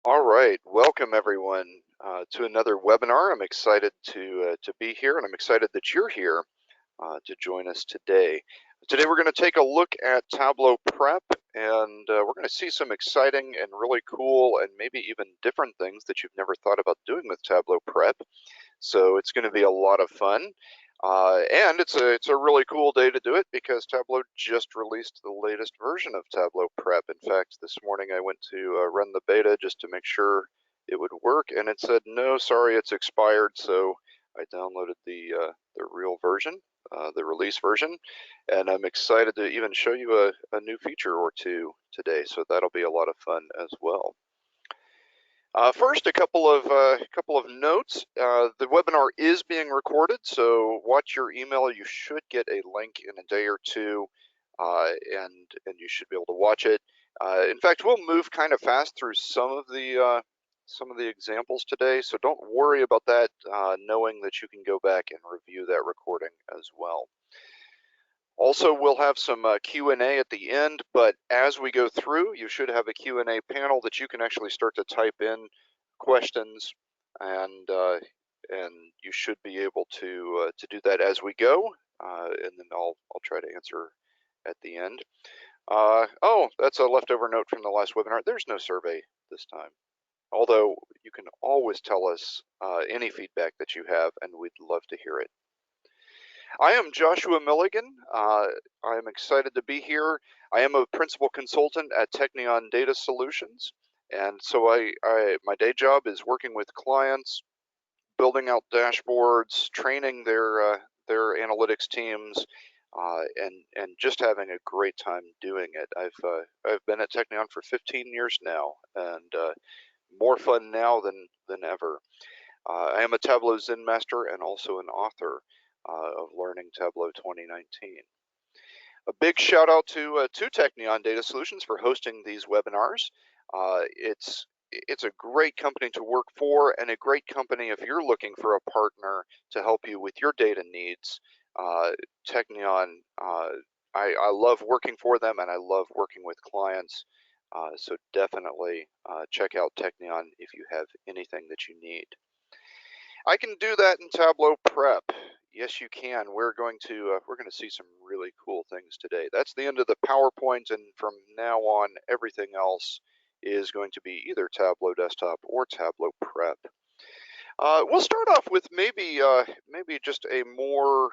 All right, welcome everyone to another webinar. I'm excited to be here, and I'm excited that you're here to join us today. Today we're going to take a look at Tableau Prep, and we're going to see some exciting and really cool and maybe even different things that you've never thought about doing with Tableau Prep. So it's going to be a lot of fun. And it's a really cool day to do it because Tableau just released the latest version of Tableau Prep. In fact, this morning I went to run the beta just to make sure it would work, and it said, no, sorry, it's expired. So I downloaded the real version, the release version, and I'm excited to even show you a new feature or two today. So that'll be a lot of fun as well. First, a couple of notes. The webinar is being recorded, so watch your email. You should get a link in a day or two, and you should be able to watch it. In fact, we'll move kind of fast through some of the examples today, so don't worry about that. Knowing that you can go back and review that recording as well. Also, we'll have some Q&A at the end, but as we go through, you should have a Q&A panel that you can actually start to type in questions, and you should be able to do that as we go, and then I'll try to answer at the end. Oh, that's a leftover note from the last webinar. There's no survey this time, although you can always tell us any feedback that you have, and we'd love to hear it. I am Joshua Milligan. I'm excited to be here. I am a principal consultant at Teknion Data Solutions, and so my day job is working with clients, building out dashboards, training their analytics teams, and just having a great time doing it. I've been at Teknion for 15 years now, and more fun now than ever. I am a Tableau Zen Master and also an author of Learning Tableau 2019. A big shout out to Teknion Data Solutions for hosting these webinars. It's a great company to work for, and a great company if you're looking for a partner to help you with your data needs. Teknion, I love working for them, and I love working with clients. So definitely check out Teknion if you have anything that you need. I can do that in Tableau Prep. Yes, you can. We're going to see some really cool things today. That's the end of the PowerPoint, and from now on, everything else is going to be either Tableau Desktop or Tableau Prep. We'll start off with maybe just a more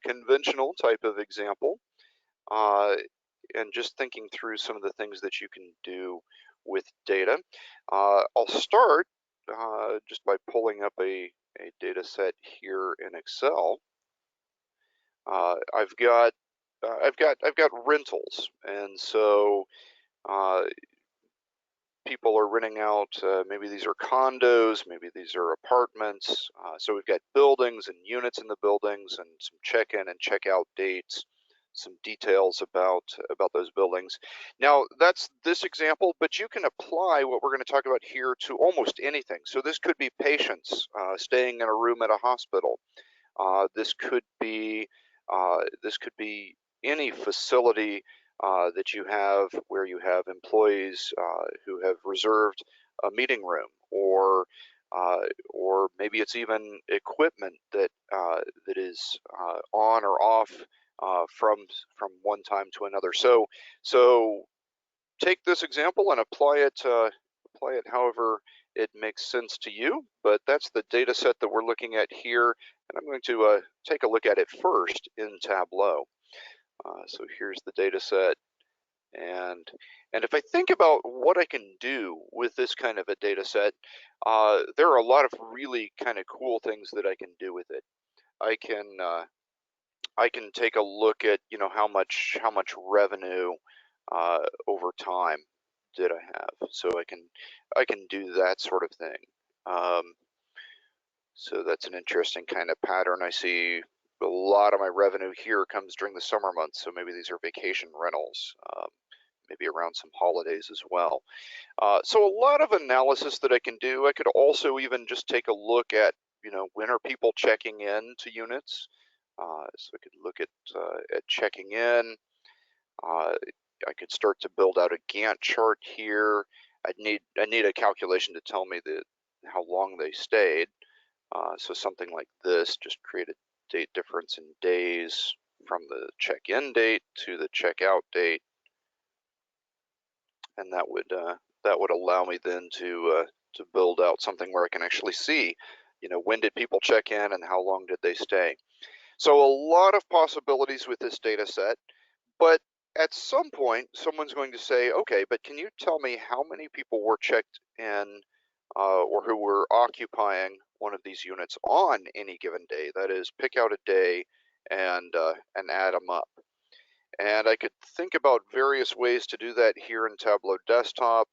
conventional type of example, and just thinking through some of the things that you can do with data. I'll start just by pulling up a data set here in Excel. I've got rentals, and so people are renting out. Maybe these are condos, maybe these are apartments. So we've got buildings and units in the buildings, and some check-in and check-out dates, some details about those buildings. Now that's this example, but you can apply what we're going to talk about here to almost anything. So this could be patients staying in a room at a hospital. This could be any facility that you have where you have employees who have reserved a meeting room, or maybe it's even equipment that is on or off from one time to another. So take this example and apply it however it makes sense to you. But that's the data set that we're looking at here, and I'm going to take a look at it first in Tableau. So here's the data set, and if I think about what I can do with this kind of a data set, there are a lot of really kind of cool things that I can do with it. I can take a look at, you know, how much revenue over time did I have. So I can do that sort of thing. So that's an interesting kind of pattern. I see a lot of my revenue here comes during the summer months. So maybe these are vacation rentals, maybe around some holidays as well. So a lot of analysis that I can do. I could also even just take a look at, you know, when are people checking in to units. So I could look at checking in. I could start to build out a Gantt chart here. I need a calculation to tell me how long they stayed. So something like this, just create a date difference in days from the check-in date to the checkout date, and that would allow me then to build out something where I can actually see, when did people check in and how long did they stay. So a lot of possibilities with this data set, but at some point someone's going to say, okay, but can you tell me how many people were checked in or who were occupying one of these units on any given day? That is, pick out a day and add them up. And I could think about various ways to do that here in Tableau Desktop.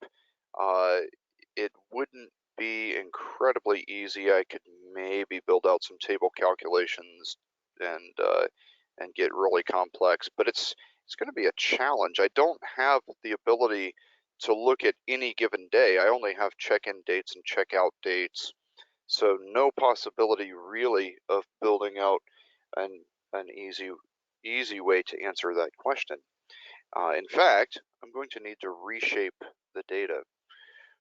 It wouldn't be incredibly easy. I could maybe build out some table calculations and get really complex, but it's going to be a challenge. I don't have the ability to look at any given day. I only have check-in dates and checkout dates, so no possibility really of building out an easy way to answer that question. In fact, I'm going to need to reshape the data.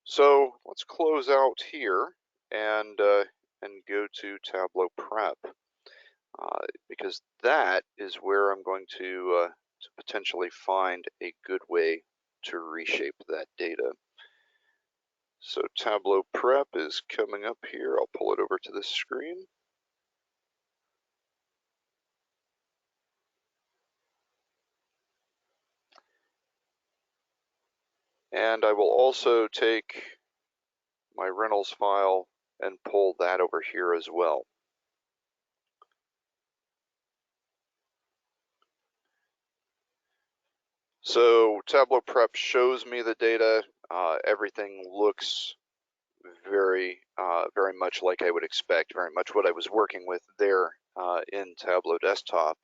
So let's close out here and go to Tableau Prep because that is where I'm going to potentially find a good way to reshape that data. So Tableau Prep is coming up here. I'll pull it over to this screen. And I will also take my Reynolds file and pull that over here as well. So Tableau Prep shows me the data. Everything looks very much like I would expect, very much what I was working with there in Tableau Desktop.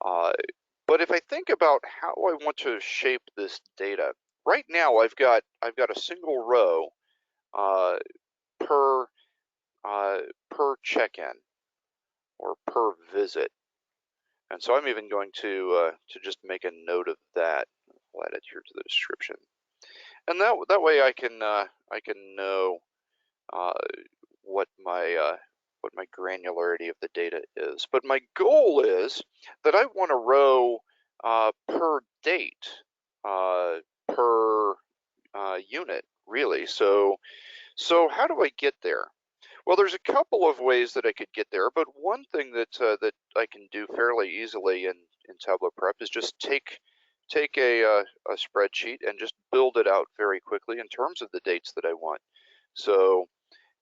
But if I think about how I want to shape this data, right now I've got a single row per check-in or per visit, and so I'm even going to just make a note of that. I'll add it here to the description, and that way I can know what my granularity of the data is. But my goal is that I want a row per date, per unit, really. So how do I get there? Well, there's a couple of ways that I could get there, but one thing that I can do fairly easily in Tableau Prep is just take a spreadsheet and just build it out very quickly in terms of the dates that I want. So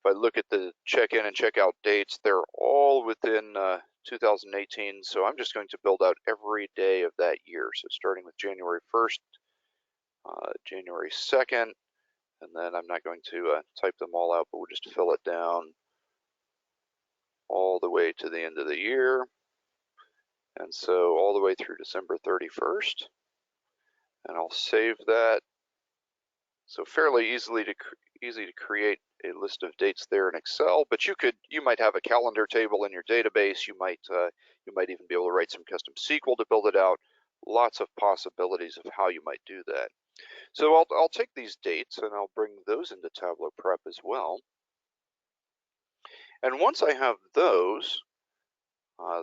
if I look at the check-in and check-out dates, they're all within 2018, so I'm just going to build out every day of that year. So starting with January 1st, January 2nd, and then I'm not going to type them all out, but we'll just fill it down all the way to the end of the year. And so all the way through December 31st. And I'll save that. So fairly easy to create a list of dates there in Excel, but you might have a calendar table in your database. You might even be able to write some custom SQL to build it out. Lots of possibilities of how you might do that. So I'll take these dates and I'll bring those into Tableau Prep as well. And once I have those,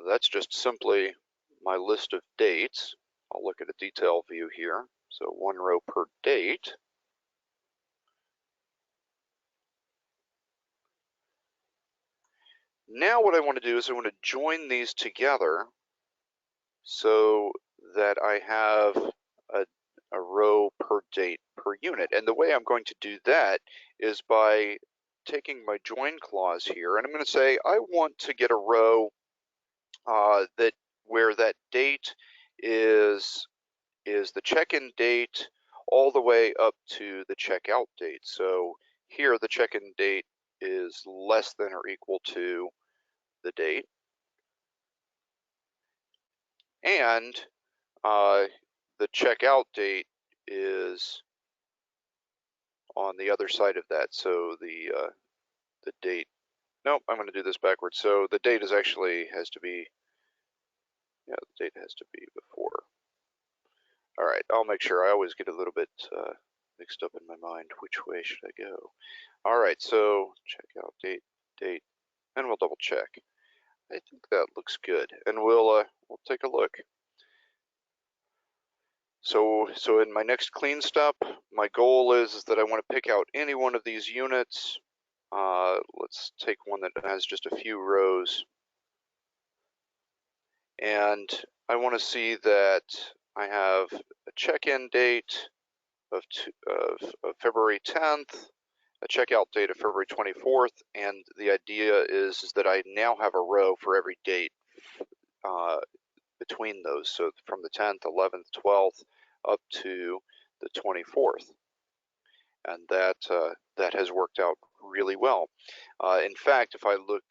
that's just simply my list of dates. I'll look at a detail view here. So one row per date. Now what I want to do is I want to join these together so that I have a row per date per unit. And the way I'm going to do that is by taking my join clause here, and I'm going to say I want to get a row where that date is the check-in date all the way up to the checkout date. So here the check-in date is less than or equal to the date, and the checkout date is on the other side of that. So the date, nope, I'm going to do this backwards. So the date has to be, the date has to be before. All right, I'll make sure. I always get a little bit mixed up in my mind. Which way should I go? All right, so check out date, and we'll double check. I think that looks good, and we'll take a look. So in my next clean step, my goal is that I want to pick out any one of these units. Let's take one that has just a few rows, and I want to see that I have a check-in date of February 10th, a checkout date of February 24th, and the idea is that I now have a row for every date between those. So from the 10th, 11th, 12th, up to the 24th, and that has worked out really well. In fact, if I look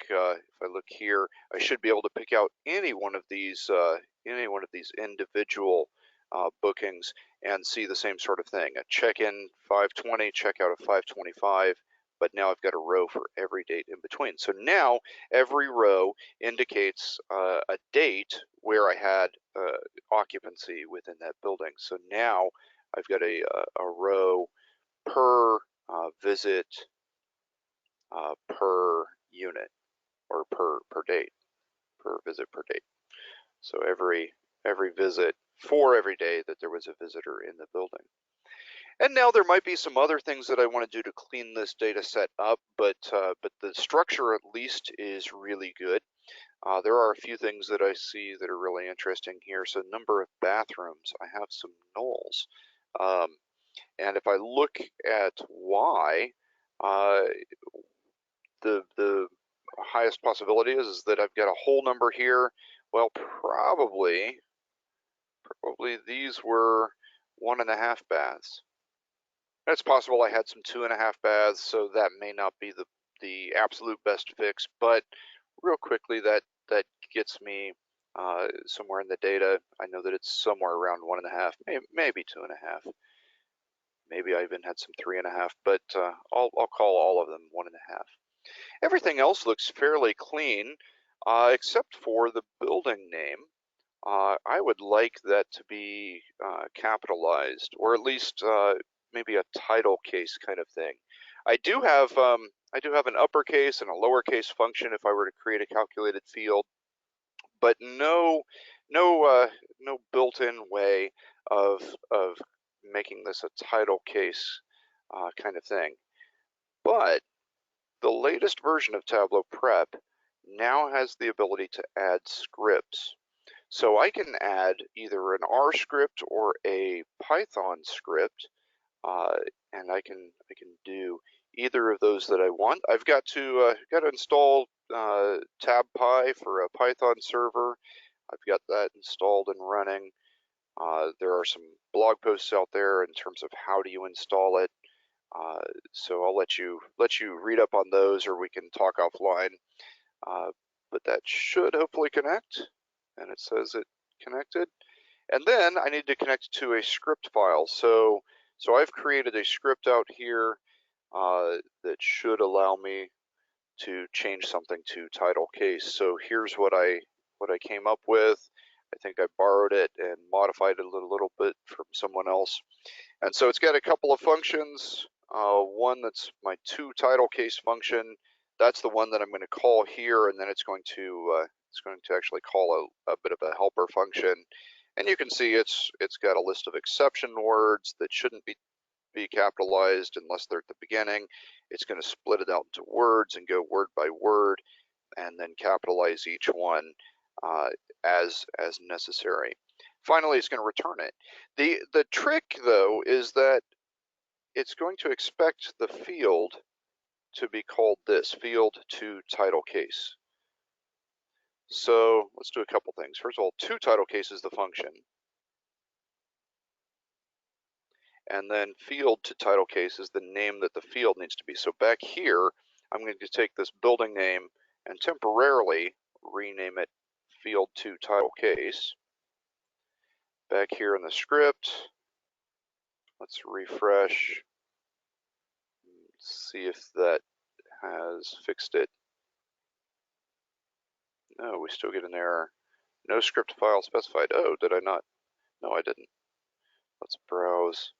here, I should be able to pick out any one of these individual bookings and see the same sort of thing. A check-in 520, checkout of 525, but now I've got a row for every date in between. So now every row indicates a date where I had occupancy within that building. So now I've got a row per visit per unit, or per date, per visit per date. So every visit for every day that there was a visitor in the building. And now there might be some other things that I want to do to clean this data set up, but the structure at least is really good. There are a few things that I see that are really interesting here. So number of bathrooms, I have some nulls. And if I look at why, the highest possibility is that I've got a whole number here. Well, probably these were 1.5 baths. It's possible I had some 2.5 baths, so that may not be the absolute best fix, but real quickly that gets me somewhere in the data. I know that it's somewhere around 1.5, maybe 2.5. Maybe I even had some 3.5, but I'll call all of them 1.5. Everything else looks fairly clean, except for the building name. I would like that to be capitalized, or at least maybe a title case kind of thing. I do have an uppercase and a lowercase function if I were to create a calculated field, but no built-in way of making this a title case kind of thing. But the latest version of Tableau Prep now has the ability to add scripts. So I can add either an R script or a Python script, and I can do either of those that I want. I've got to install TabPy for a Python server. I've got that installed and running. There are some blog posts out there in terms of how do you install it. So I'll let you read up on those, or we can talk offline. But that should hopefully connect, and it says it connected. And then I need to connect to a script file. So I've created a script out here that should allow me to change something to title case. So here's what I came up with. I think I borrowed it and modified it a little bit from someone else. And so it's got a couple of functions. One that's my toTitle case function. That's the one that I'm going to call here, and then it's going to actually call a bit of a helper function. And you can see it's got a list of exception words that shouldn't be capitalized unless they're at the beginning. It's going to split it out into words and go word by word, and then capitalize each one as necessary. Finally, it's going to return it. The trick, though, is that it's going to expect the field to be called this, field toTitle case. So let's do a couple things. First of all, toTitle case is the function. And then field toTitle case is the name that the field needs to be. So back here, I'm going to take this building name and temporarily rename it field toTitle case. Back here in the script, let's refresh, see if that has fixed it. No, we still get an error. No script file specified. Oh, did I not? No, I didn't. Let's browse.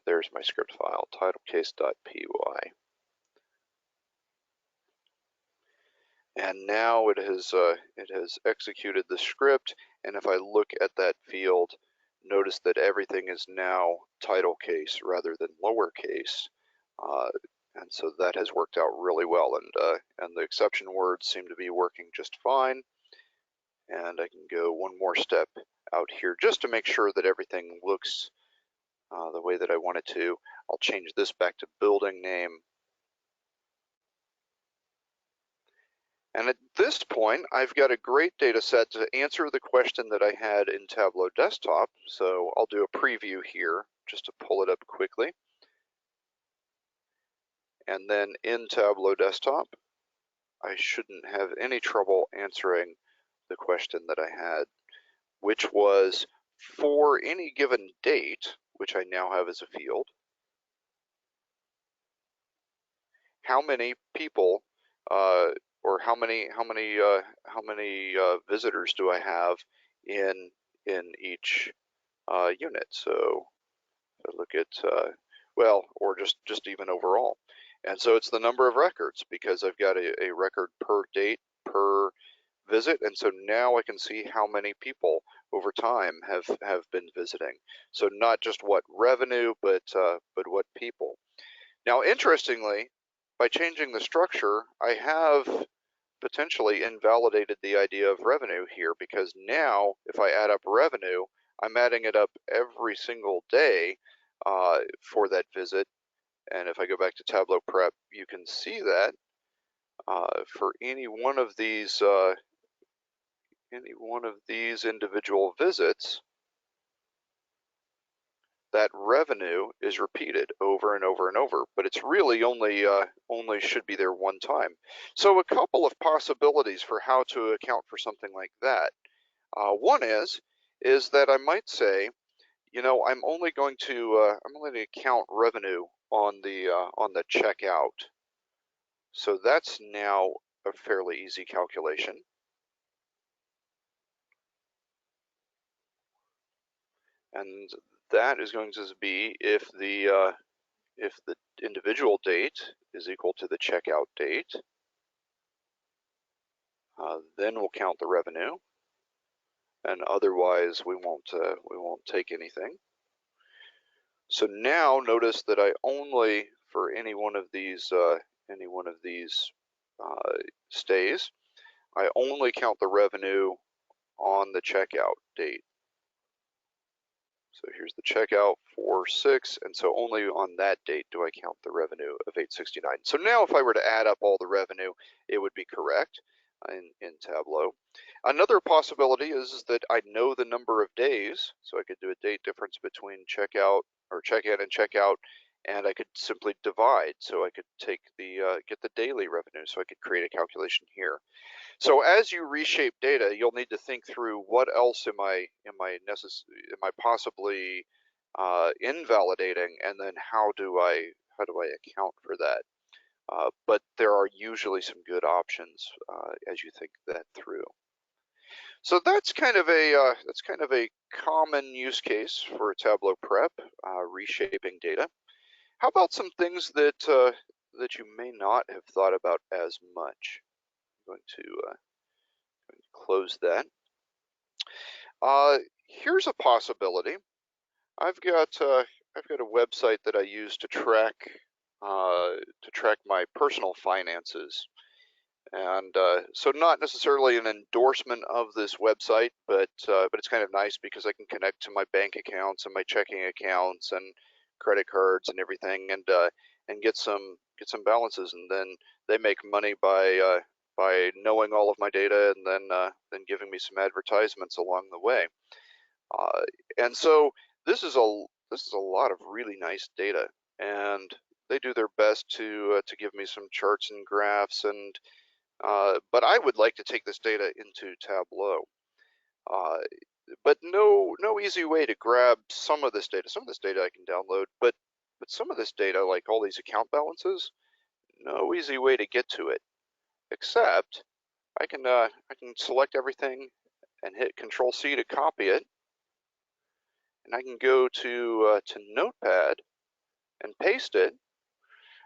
There's my script file, titlecase.py. And now it has executed the script, and if I look at that field, notice that everything is now title case rather than lowercase, and so that has worked out really well. And the exception words seem to be working just fine. And I can go one more step out here just to make sure that everything looks the way that I want it to. I'll change this back to building name. And at this point, I've got a great data set to answer the question that I had in Tableau Desktop. So I'll do a preview here just to pull it up quickly. And then in Tableau Desktop, I shouldn't have any trouble answering the question that I had, which was for any given date, which I now have as a field, how many people or how many visitors do I have in each unit? So I look at well, or just even overall. And so it's the number of records, because I've got a record per date per visit, and so now I can see how many people over time have been visiting. So not just what revenue, but what people. Now, interestingly, by changing the structure, I have potentially invalidated the idea of revenue here, because now if I add up revenue, I'm adding it up every single day for that visit. And if I go back to Tableau Prep, you can see that for any one of these individual visits, that revenue is repeated over and over and over, but it's really only should be there one time. So a couple of possibilities for how to account for something like that. One is that I might say, you know, I'm only going to count revenue on the checkout. So that's now a fairly easy calculation. And that is going to be if the individual date is equal to the checkout date, then we'll count the revenue, and otherwise we won't take anything. So now notice that I only, for any one of these stays, I only count the revenue on the checkout date. So here's the checkout for 6, and so only on that date do I count the revenue of 869. So now if I were to add up all the revenue, it would be correct in Tableau. Another possibility is that I know the number of days, so I could do a date difference between checkout or check-in and checkout, and I could simply divide. So I could take the get the daily revenue, so I could create a calculation here. So as you reshape data, you'll need to think through what else am I possibly invalidating, and then how do I account for that? But there are usually some good options as you think that through. So that's kind of a common use case for Tableau Prep, reshaping data. How about some things that that you may not have thought about as much? I'm going to close that. Here's a possibility. I've got a website that I use to track my personal finances, and so not necessarily an endorsement of this website, but it's kind of nice because I can connect to my bank accounts and my checking accounts and credit cards and everything, and get some balances, and then they make money by knowing all of my data, and then giving me some advertisements along the way. And so this is a lot of really nice data, and they do their best to give me some charts and graphs, and but I would like to take this data into Tableau. But no easy way to grab some of this data. Some of this data I can download, but some of this data, like all these account balances, no easy way to get to it. Except I can select everything and hit Control C to copy it, and I can go to Notepad and paste it.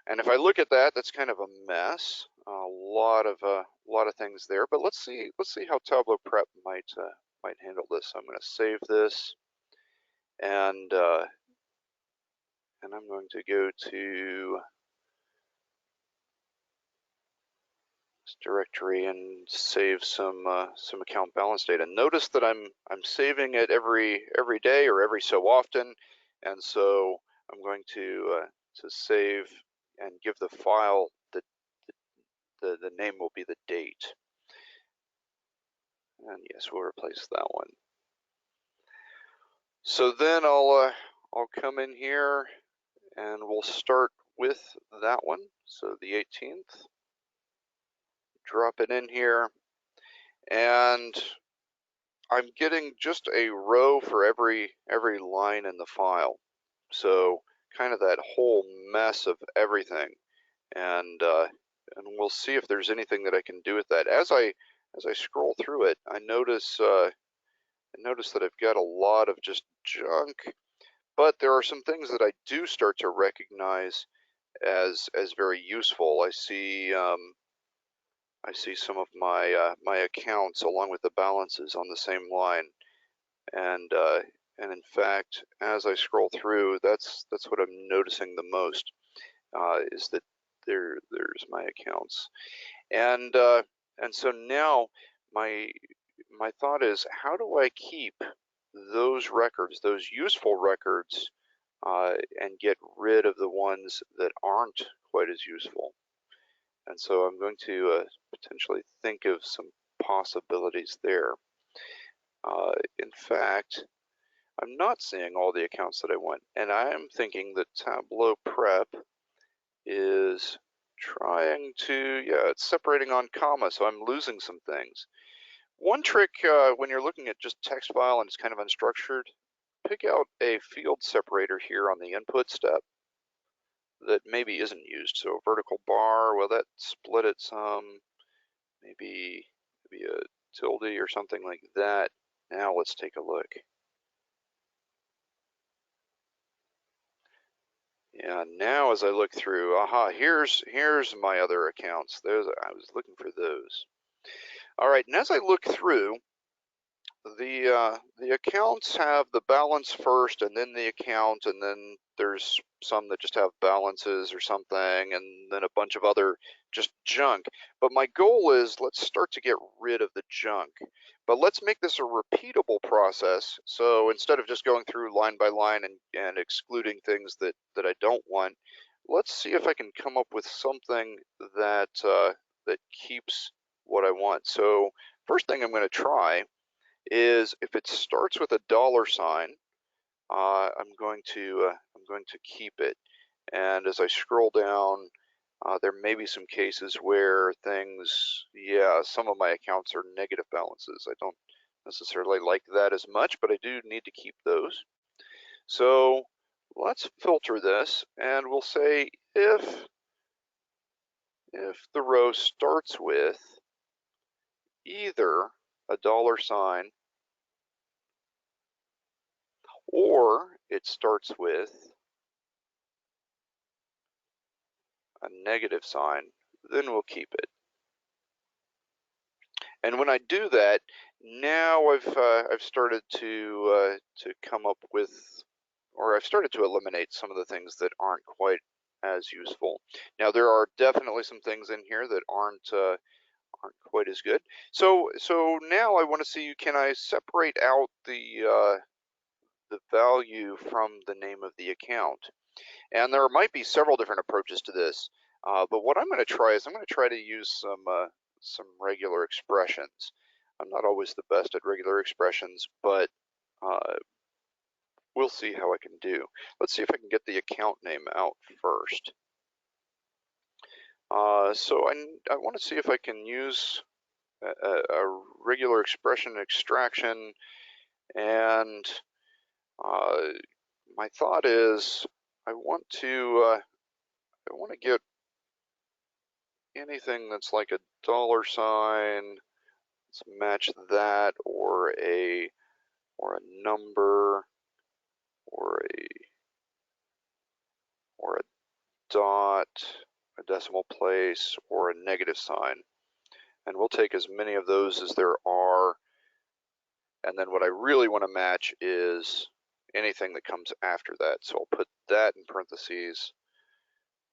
And if I look at that, that's kind of a mess. A lot of things there. But let's see how Tableau Prep might handle this. I'm going to save this, and I'm going to go to this directory and save some account balance data. Notice that I'm saving it every day or every so often, and so I'm going to save and give the file the name will be the date. And yes, we'll replace that one. So then I'll come in here and we'll start with that one. So the 18th, drop it in here, and I'm getting just a row for every line in the file. So kind of that whole mess of everything, and we'll see if there's anything that I can do with that. As I scroll through it, I notice that I've got a lot of just junk, but there are some things that I do start to recognize as very useful. I see some of my my accounts along with the balances on the same line, and in fact, as I scroll through, that's what I'm noticing the most, is that there's my accounts, and so now my thought is, how do I keep those records, those useful records, and get rid of the ones that aren't quite as useful? And so I'm going to potentially think of some possibilities there. In fact, I'm not seeing all the accounts that I want, and I am thinking that Tableau Prep is trying to, yeah, it's separating on comma, so I'm losing some things. One trick when you're looking at just text file and it's kind of unstructured, pick out a field separator here on the input step that maybe isn't used. So a vertical bar, well, that split it some, maybe a tilde or something like that. Now let's take a look. Yeah, now as I look through, aha, here's my other accounts. I was looking for those. All right, and as I look through, the accounts have the balance first, and then the account, and then there's some that just have balances or something, and then a bunch of other just junk. But my goal is, let's start to get rid of the junk. But let's make this a repeatable process. So instead of just going through line by line and excluding things that I don't want, let's see if I can come up with something that that keeps what I want. So first thing I'm going to try is, if it starts with a $sign, I'm going to keep it. And as I scroll down, there may be some cases where things, yeah, some of my accounts are negative balances. I don't necessarily like that as much, but I do need to keep those. So let's filter this, and we'll say if the row starts with either a $sign or it starts with a negative sign, then we'll keep it. And when I do that, now I've started to come up with, or I've started to eliminate some of the things that aren't quite as useful. Now there are definitely some things in here that aren't quite as good. So now I want to see, can I separate out the value from the name of the account? And there might be several different approaches to this, but what I'm going to try is I'm going to try to use some regular expressions. I'm not always the best at regular expressions, but we'll see how I can do. Let's see if I can get the account name out first. So I want to see if I can use a regular expression extraction, and my thought is I want to get anything that's like a $sign. Let's match that, or a number, or or a dot, a decimal place, or a negative sign. And we'll take as many of those as there are. And then what I really want to match is anything that comes after that. So I'll put that in parentheses.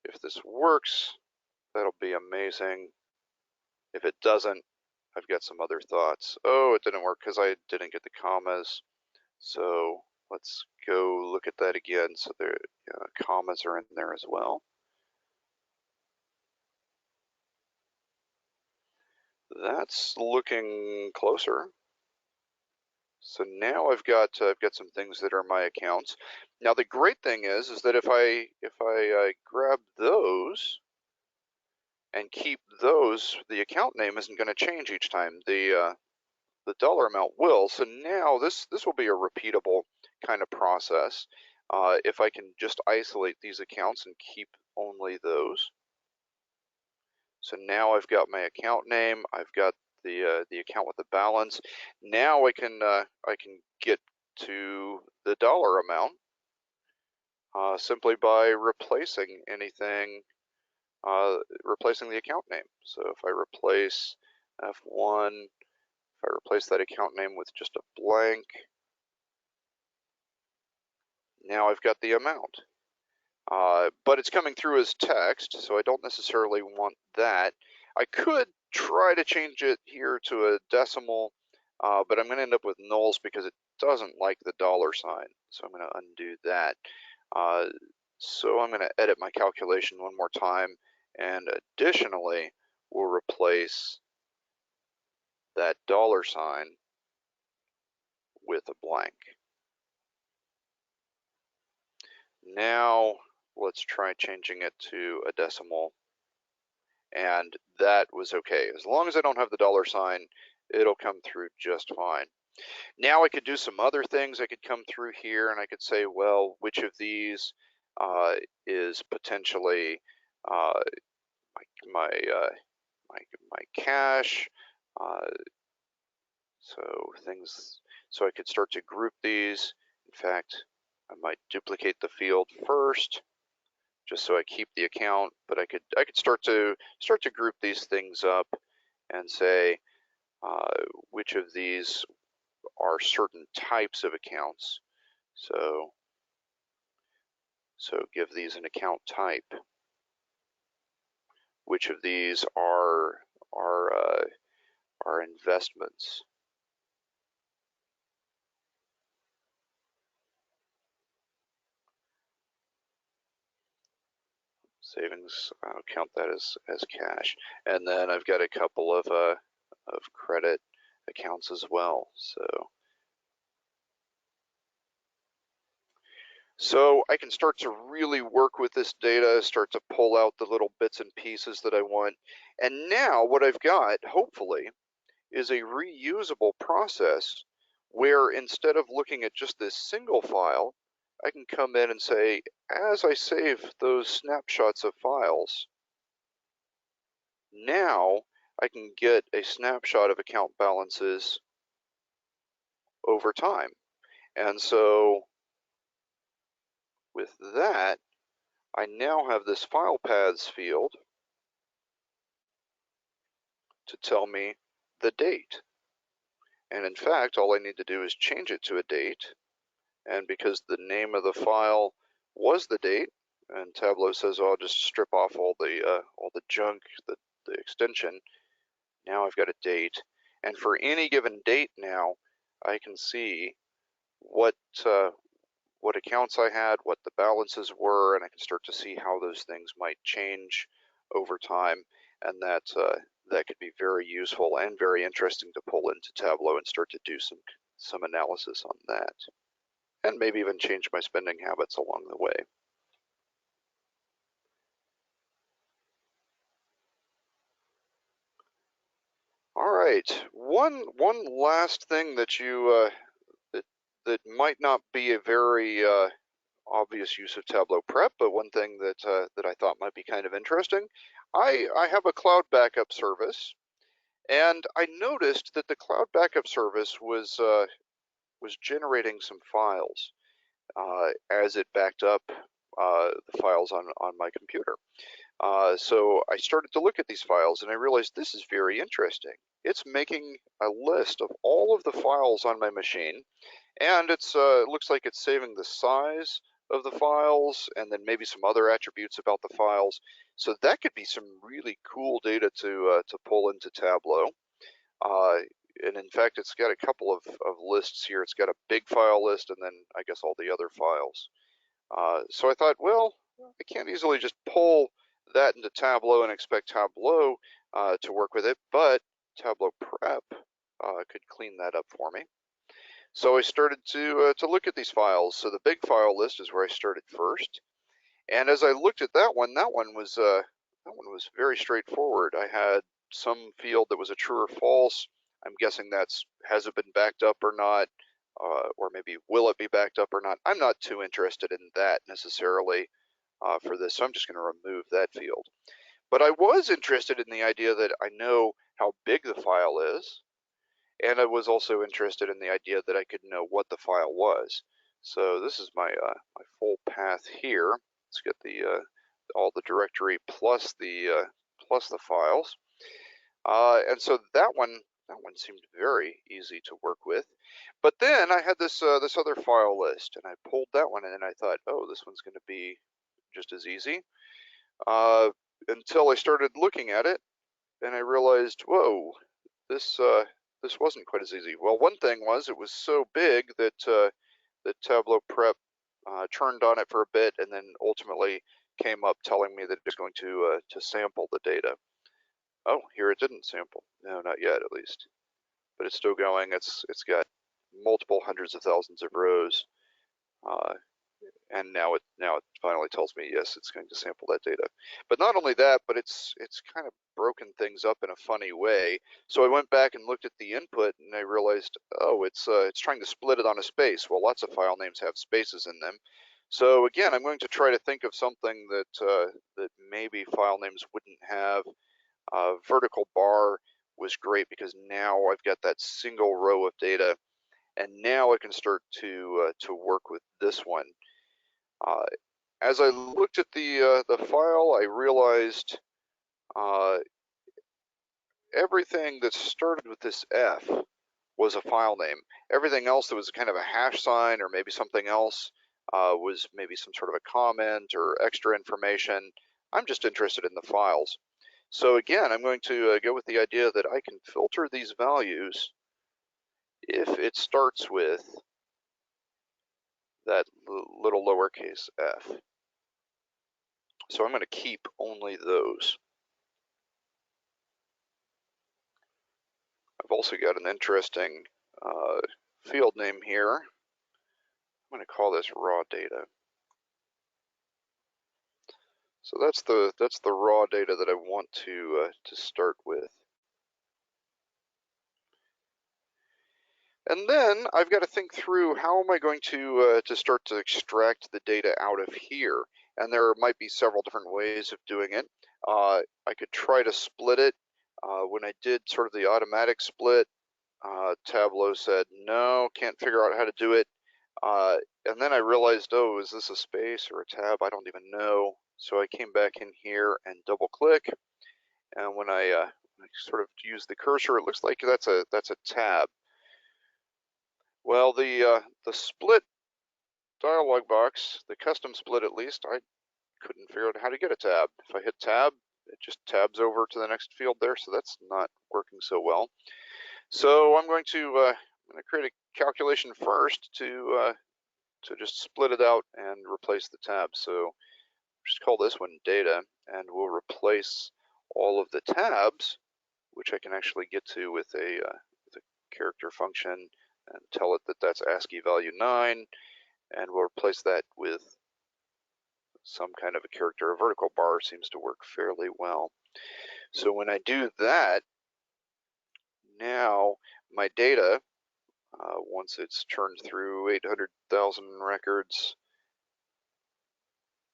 If this works, that'll be amazing. If it doesn't, I've got some other thoughts. Oh, it didn't work because I didn't get the commas. So let's go look at that again. So there, commas are in there as well. That's looking closer. So now I've got some things that are my accounts. Now the great thing is that if I grab those and keep those, the account name isn't going to change each time. The dollar amount will. So now this will be a repeatable kind of process. If I can just isolate these accounts and keep only those. So now I've got my account name. I've got the account with the balance. Now I can get to the dollar amount simply by replacing anything, replacing the account name. So if I replace F1, if I replace that account name with just a blank, now I've got the amount. But it's coming through as text, so I don't necessarily want that. I could try to change it here to a decimal, but I'm going to end up with nulls because it doesn't like the dollar sign. So I'm going to undo that. So I'm going to edit my calculation one more time, and additionally, we'll replace that dollar sign with a blank. Now let's try changing it to a decimal. And that was okay. As long as I don't have the dollar sign, it'll come through just fine. Now I could do some other things. I could come through here and I could say, well, which of these is potentially my cash. So I could start to group these. In fact, I might duplicate the field first, just so I keep the account, but I could start to group these things up and say which of these are certain types of accounts. So give these an account type. Which of these are investments? Savings, I'll count that as cash. And then I've got a couple of credit accounts as well. So I can start to really work with this data, start to pull out the little bits and pieces that I want. And now what I've got, hopefully, is a reusable process where instead of looking at just this single file, I can come in and say, as I save those snapshots of files, now I can get a snapshot of account balances over time. And so with that, I now have this file paths field to tell me the date. And in fact, all I need to do is change it to a date. And because the name of the file was the date, and Tableau says, oh, I'll just strip off all the junk, the extension, now I've got a date. And for any given date now, I can see what accounts I had, what the balances were, and I can start to see how those things might change over time. And that could be very useful and very interesting to pull into Tableau and start to do some analysis on that. And maybe even change my spending habits along the way. All right, one last thing that you that might not be a very obvious use of Tableau Prep, but one thing that that I thought might be kind of interesting. I have a cloud backup service, and I noticed that the cloud backup service was generating some files as it backed up the files on my computer. So I started to look at these files and I realized this is very interesting. It's making a list of all of the files on my machine, and it looks like it's saving the size of the files and then maybe some other attributes about the files. So that could be some really cool data to pull into Tableau. And in fact, it's got a couple of lists here. It's got a big file list and then I guess all the other files. So I thought, well, I can't easily just pull that into Tableau and expect Tableau to work with it, but Tableau Prep could clean that up for me. So I started to look at these files. So the big file list is where I started first, and as I looked at that one was very straightforward. I had some field that was a true or false. I'm guessing has it been backed up or not, or maybe will it be backed up or not. I'm not too interested in that necessarily for this, so I'm just going to remove that field. But I was interested in the idea that I know how big the file is, and I was also interested in the idea that I could know what the file was. So this is my my full path here. Let's get the all the directory plus the files, and so that one seemed very easy to work with. But then I had this this other file list, and I pulled that one, and I thought, oh, this one's going to be just as easy. Until I started looking at it, and I realized, whoa, this wasn't quite as easy. Well, one thing was it was so big that that Tableau Prep turned on it for a bit, and then ultimately came up telling me that it was going to sample the data. Oh, here it didn't sample. No, not yet, at least. But it's still going. It's got multiple hundreds of thousands of rows, and now it finally tells me yes, it's going to sample that data. But not only that, but it's kind of broken things up in a funny way. So I went back and looked at the input, and I realized, oh, it's trying to split it on a space. Well, lots of file names have spaces in them. So again, I'm going to try to think of something that that maybe file names wouldn't have. Vertical bar was great because now I've got that single row of data, and now I can start to work with this one. As I looked at the file, I realized everything that started with this F was a file name. Everything else that was kind of a hash sign or maybe something else was maybe some sort of a comment or extra information. I'm just interested in the files. So again, I'm going to go with the idea that I can filter these values if it starts with that little lowercase f. So I'm going to keep only those. I've also got an interesting field name here. I'm going to call this raw data. So that's the raw data that I want to start with. And then I've got to think through how am I going to start to extract the data out of here. And there might be several different ways of doing it. I could try to split it. When I did sort of the automatic split, Tableau said, no, can't figure out how to do it. And then I realized, oh, is this a space or a tab? I don't even know. So I came back in here and double click. And when I sort of use the cursor, it looks like that's a tab. Well, the split dialog box, the custom split at least, I couldn't figure out how to get a tab. If I hit tab, it just tabs over to the next field there, so that's not working so well. So I'm going to create a calculation first to just split it out and replace the tabs. So just call this one data, and we'll replace all of the tabs, which I can actually get to with a character function and tell it that that's ASCII value 9, and we'll replace that with some kind of a character. A vertical bar seems to work fairly well. So when I do that, now my data, once it's turned through 800,000 records,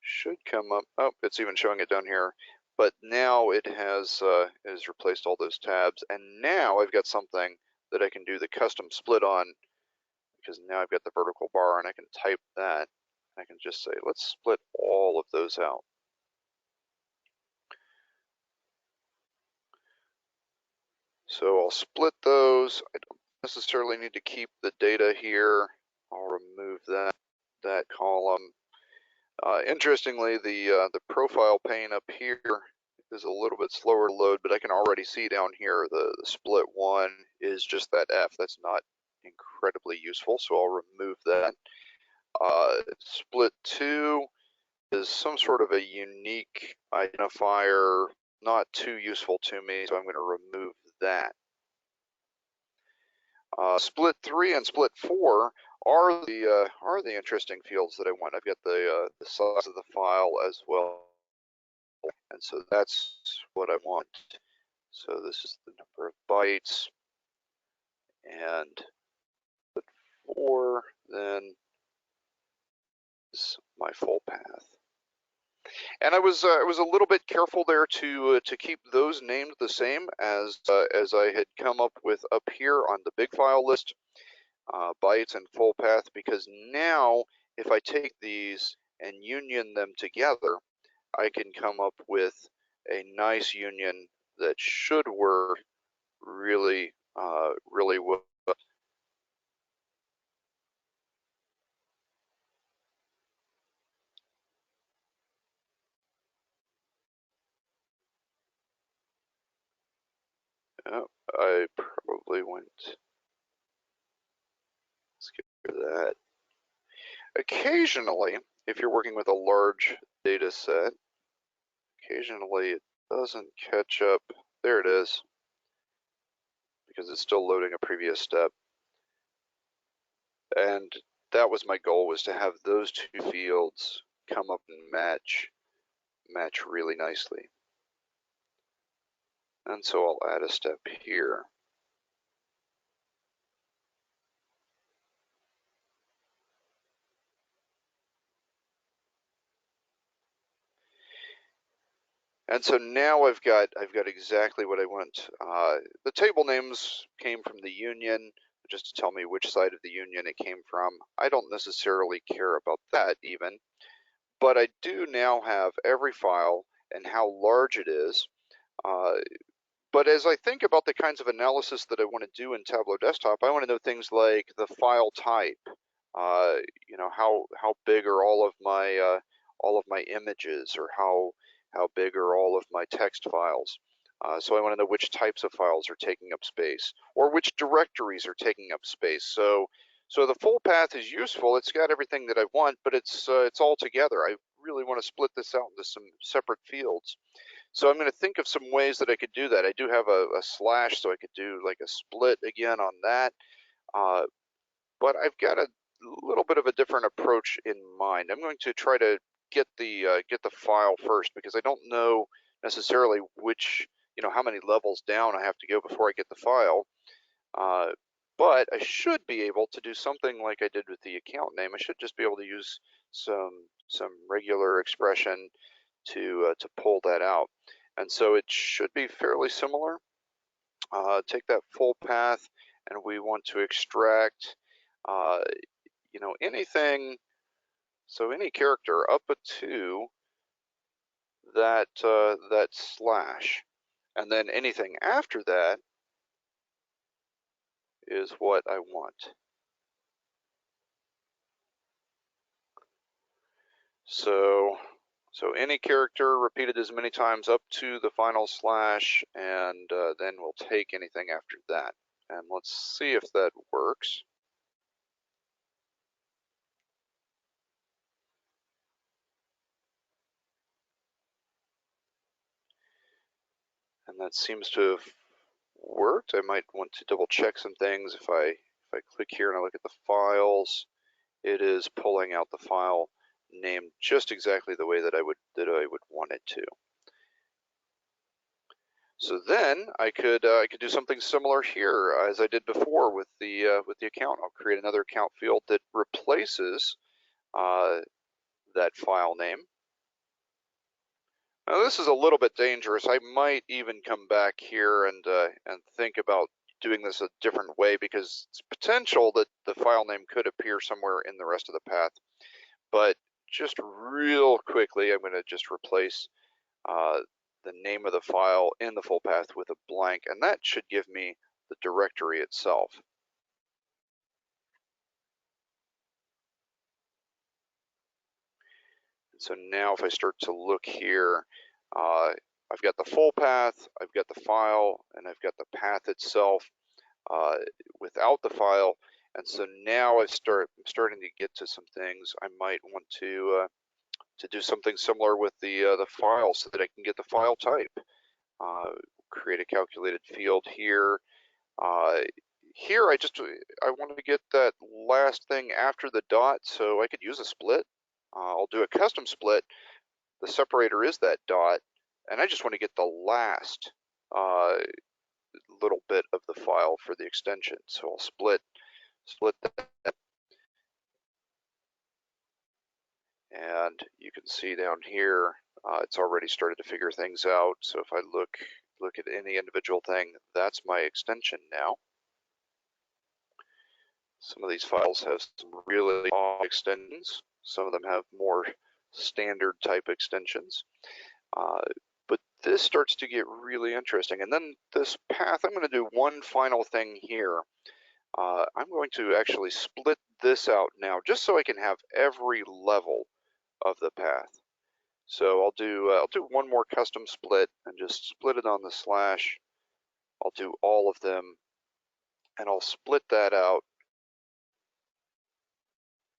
should come up. Oh, it's even showing it down here. But now it has replaced all those tabs, and now I've got something that I can do the custom split on, because now I've got the vertical bar and I can type that. I can just say, let's split all those out. So I'll split those. I don't necessarily need to keep the data here. I'll remove that column. Interestingly, the profile pane up here is a little bit slower to load, but I can already see down here the split one is just that F. That's not incredibly useful, so I'll remove that. Split 2 is some sort of a unique identifier, not too useful to me, so I'm going to remove that. Split 3 and split 4 are the interesting fields that I want. I've got the size of the file as well, and so that's what I want. So this is the number of bytes, and split 4 then is my full path. And I was a little bit careful there to keep those named the same as I had come up with up here on the big file list, bytes and full path, because now if I take these and union them together, I can come up with a nice union that should work really really well. I probably went. Let's get rid of that. Occasionally, if you're working with a large data set, occasionally it doesn't catch up. There it is, because it's still loading a previous step. And that was my goal, was to have those two fields come up and match really nicely. And so I'll add a step here. And so now I've got exactly what I want. The table names came from the union, just to tell me which side of the union it came from. I don't necessarily care about that even, but I do now have every file and how large it is. But as I think about the kinds of analysis that I want to do in Tableau Desktop, I want to know things like the file type. You know, how big are all of my images, or how big are all of my text files. So I want to know which types of files are taking up space, or which directories are taking up space. So the full path is useful. It's got everything that I want, but it's all together. I really want to split this out into some separate fields. So I'm going to think of some ways that I could do that. I do have a slash, so I could do like a split again on that. But I've got a little bit of a different approach in mind. I'm going to try to get the file first, because I don't know necessarily which, you know, how many levels down I have to go before I get the file. But I should be able to do something like I did with the account name. I should just be able to use some regular expression to pull that out. And so it should be fairly similar. Take that full path, and we want to extract, you know, anything. So any character up to that that slash, and then anything after that is what I want. So any character repeated as many times up to the final slash, and then we'll take anything after that. And let's see if that works. And that seems to have worked. I might want to double check some things. If I click here and I look at the files, it is pulling out the file name just exactly the way that I would want it to. So then I could do something similar here as I did before with the account. I'll create another account field that replaces that file name. Now this is a little bit dangerous. I might even come back here and think about doing this a different way, because it's potential that the file name could appear somewhere in the rest of the path. But just real quickly, I'm going to just replace the name of the file in the full path with a blank, and that should give me the directory itself. So now if I start to look here, I've got the full path, I've got the file, and I've got the path itself without the file. And so now I'm starting to get to some things. I might want to do something similar with the file so that I can get the file type. Create a calculated field here. Here I want to get that last thing after the dot, so I could use a split. I'll do a custom split. The separator is that dot, and I just want to get the last little bit of the file for the extension. So I'll split that, and you can see down here it's already started to figure things out. So if I look at any individual thing, that's my extension now. Some of these files have some really long extensions. Some of them have more standard type extensions. But this starts to get really interesting. And then this path, I'm going to do one final thing here. I'm going to actually split this out now just so I can have every level of the path. So I'll do one more custom split and just split it on the slash. I'll do all of them, and I'll split that out.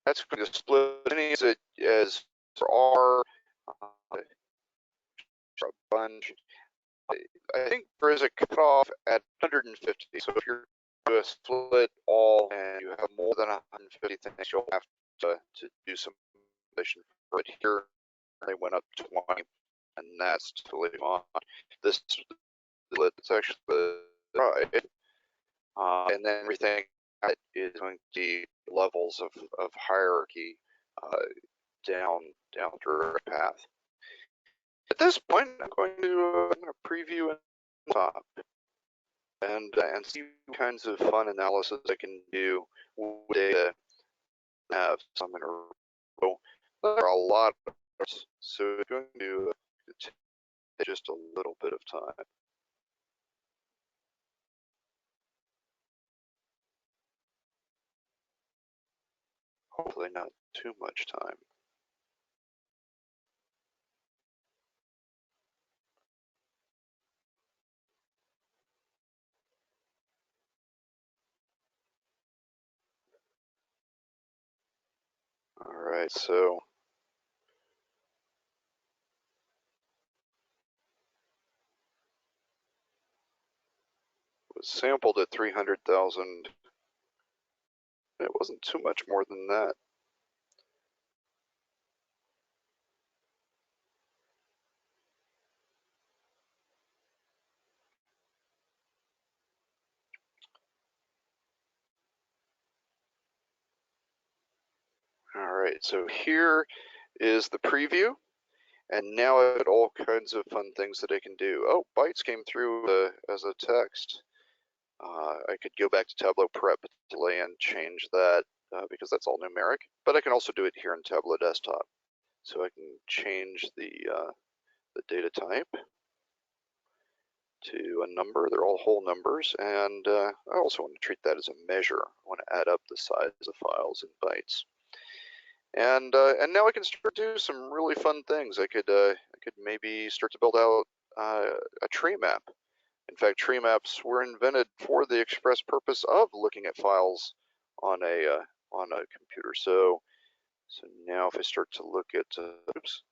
That's going to split it as R, a bunch. I think there is a cutoff at 150. So if you're going to split all and you have more than 150 things, you'll have to do some manipulation. But here they went up 20, and that's totally fine. This split is actually right, and then everything is going to be levels of hierarchy down the path. At this point, I'm going to preview and top and see what kinds of fun analysis I can do with data. Have some in a row. There are a lot of parts, so it's going to take just a little bit of time. Hopefully not too much time. All right, so was sampled at 300,000. It wasn't too much more than that. All right, so here is the preview, and now I've got all kinds of fun things that I can do. Oh, bytes came through as a text. I could go back to Tableau Prep and change that because that's all numeric, but I can also do it here in Tableau Desktop. So I can change the data type to a number. They're all whole numbers, and I also want to treat that as a measure. I want to add up the size of files in bytes. And now I can start to do some really fun things. I could maybe start to build out a tree map. In fact, tree maps were invented for the express purpose of looking at files on a computer. So now if I start to look at oops,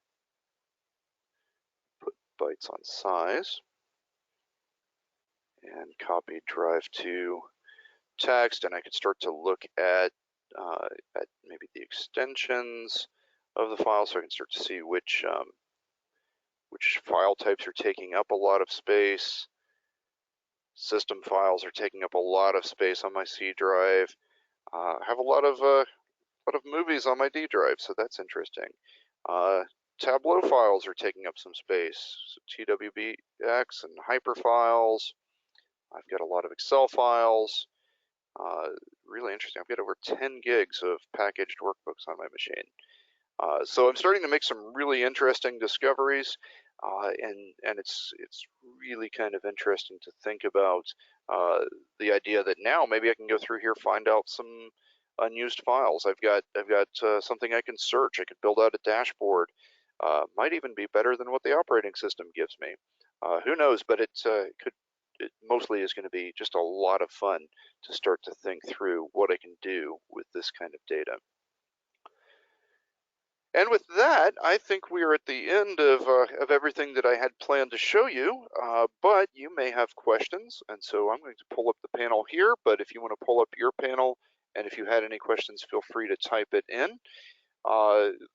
put bytes on size and copy drive to text, and I could start to look at maybe the extensions of the file, so I can start to see which file types are taking up a lot of space. System files are taking up a lot of space on my C drive. I have a lot of movies on my D drive, so that's interesting. Tableau files are taking up some space, so TWBX and hyper files. I've got a lot of Excel files. Really interesting. I've got over 10 gigs of packaged workbooks on my machine. So I'm starting to make some really interesting discoveries, and it's really kind of interesting to think about the idea that now maybe I can go through here, find out some unused files. I've got something I can search. I could build out a dashboard. Might even be better than what the operating system gives me. Who knows? But it mostly is going to be just a lot of fun to start to think through what I can do with this kind of data. And with that, I think we are at the end of everything that I had planned to show you, but you may have questions, and so I'm going to pull up the panel here, but if you want to pull up your panel, and if you had any questions, feel free to type it in.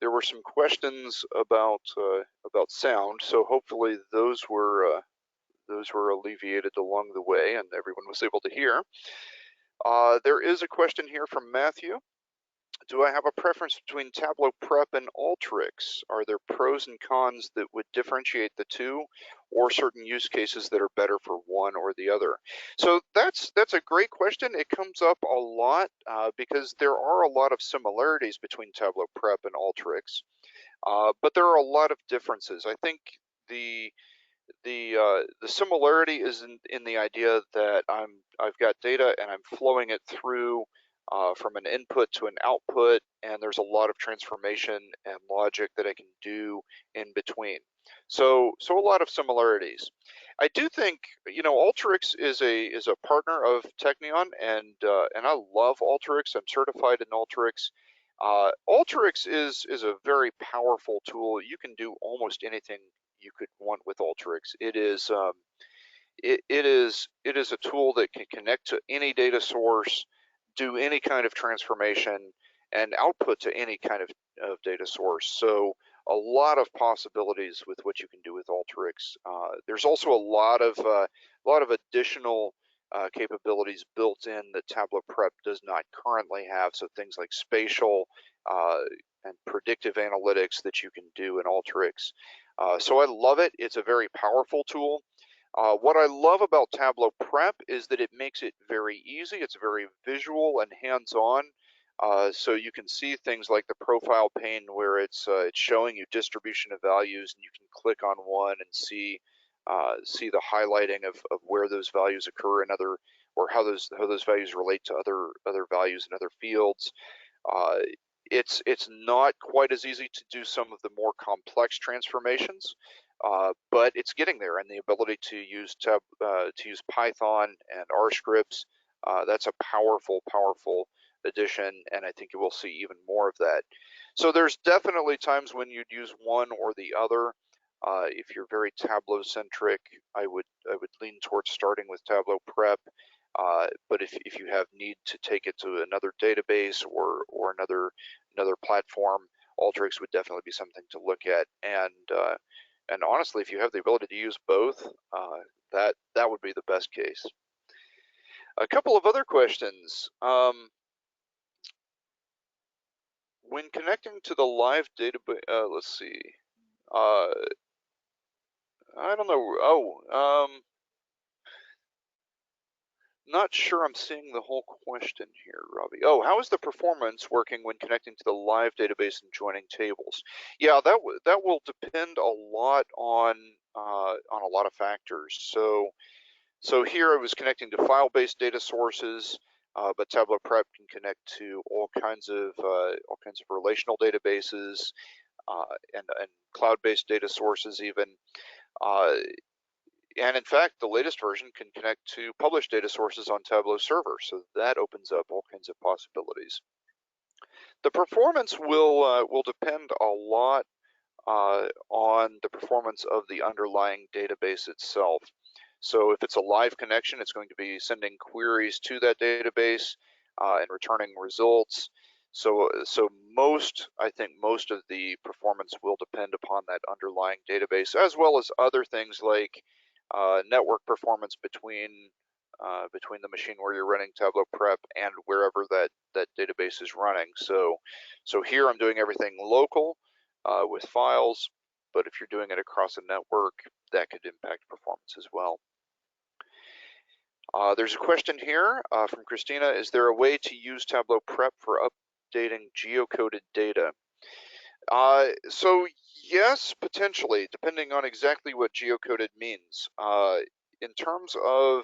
There were some questions about sound, so hopefully those were alleviated along the way, and everyone was able to hear. There is a question here from Matthew. Do I have a preference between Tableau Prep and Alteryx? Are there pros and cons that would differentiate the two, or certain use cases that are better for one or the other? So that's a great question. It comes up a lot because there are a lot of similarities between Tableau Prep and Alteryx, but there are a lot of differences. I think the similarity is in the idea that I've got data and I'm flowing it through from an input to an output, and there's a lot of transformation and logic that I can do in between. So a lot of similarities. I do think, you know, Alteryx is a partner of Teknion, and I love Alteryx. I'm certified in Alteryx. Alteryx is a very powerful tool. You can do almost anything you could want with Alteryx. It is a tool that can connect to any data source, do any kind of transformation, and output to any kind of data source. So a lot of possibilities with what you can do with Alteryx. There's also a lot of additional capabilities built in that Tableau Prep does not currently have. So things like spatial and predictive analytics that you can do in Alteryx. So I love it. It's a very powerful tool. What I love about Tableau Prep is that it makes it very easy. It's very visual and hands-on. So you can see things like the profile pane where it's showing you distribution of values, and you can click on one and see the highlighting of where those values occur in other, or how those values relate to other values in other fields. It's not quite as easy to do some of the more complex transformations, but it's getting there, and the ability to use Python and R scripts, that's a powerful addition, and I think you will see even more of that. So there's definitely times when you'd use one or the other. If you're very Tableau centric, I would lean towards starting with Tableau Prep. But if you have need to take it to another database or another platform, Alteryx would definitely be something to look at. And honestly, if you have the ability to use both, that would be the best case. A couple of other questions. When connecting to the live database, let's see. I don't know. Not sure I'm seeing the whole question here, Robbie. Oh, how is the performance working when connecting to the live database and joining tables? Yeah, that will depend a lot on a lot of factors. So here I was connecting to file-based data sources, but Tableau Prep can connect to all kinds of relational databases and cloud-based data sources even. And in fact, the latest version can connect to published data sources on Tableau server, so that opens up all kinds of possibilities. The performance will depend a lot on the performance of the underlying database itself. So if it's a live connection, it's going to be sending queries to that database and returning results. So I think most of the performance will depend upon that underlying database, as well as other things like network performance between the machine where you're running Tableau Prep and wherever that database is running. So here I'm doing everything local with files, but if you're doing it across a network, that could impact performance as well. There's a question here from Christina. Is there a way to use Tableau Prep for updating geocoded data? So yes, potentially, depending on exactly what geocoded means. In terms of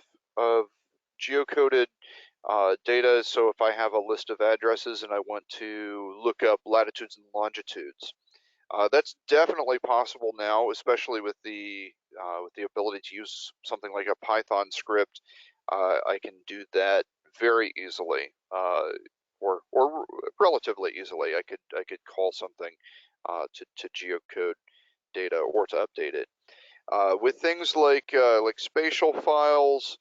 geocoded data, so if I have a list of addresses and I want to look up latitudes and longitudes, that's definitely possible now, especially with the ability to use something like a Python script. I can do that very easily, or relatively easily. I could call something to geocode data or to update it. With things like spatial files,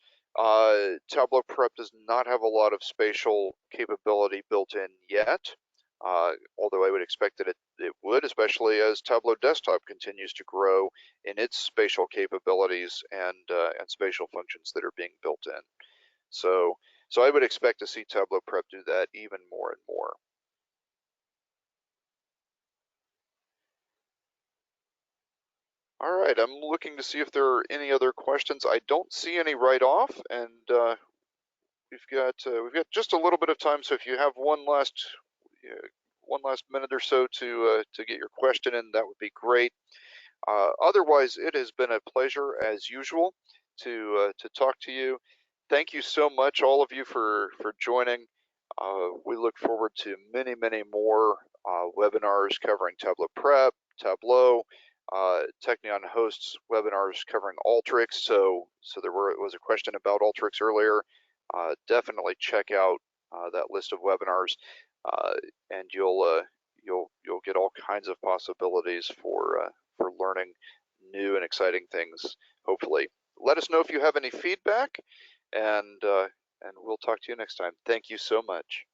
Tableau Prep does not have a lot of spatial capability built in yet, although I would expect that it would, especially as Tableau Desktop continues to grow in its spatial capabilities and spatial functions that are being built in. So I would expect to see Tableau Prep do that even more and more. All right, I'm looking to see if there are any other questions. I don't see any right off, and we've got just a little bit of time. So if you have one last minute or so to get your question in, that would be great. Otherwise, it has been a pleasure as usual to talk to you. Thank you so much, all of you, for joining. We look forward to many more webinars covering Tableau Prep, Tableau. Teknion hosts webinars covering Alteryx, so there was a question about Alteryx earlier. Definitely check out that list of webinars, and you'll get all kinds of possibilities for learning new and exciting things. Hopefully, let us know if you have any feedback, and we'll talk to you next time. Thank you so much.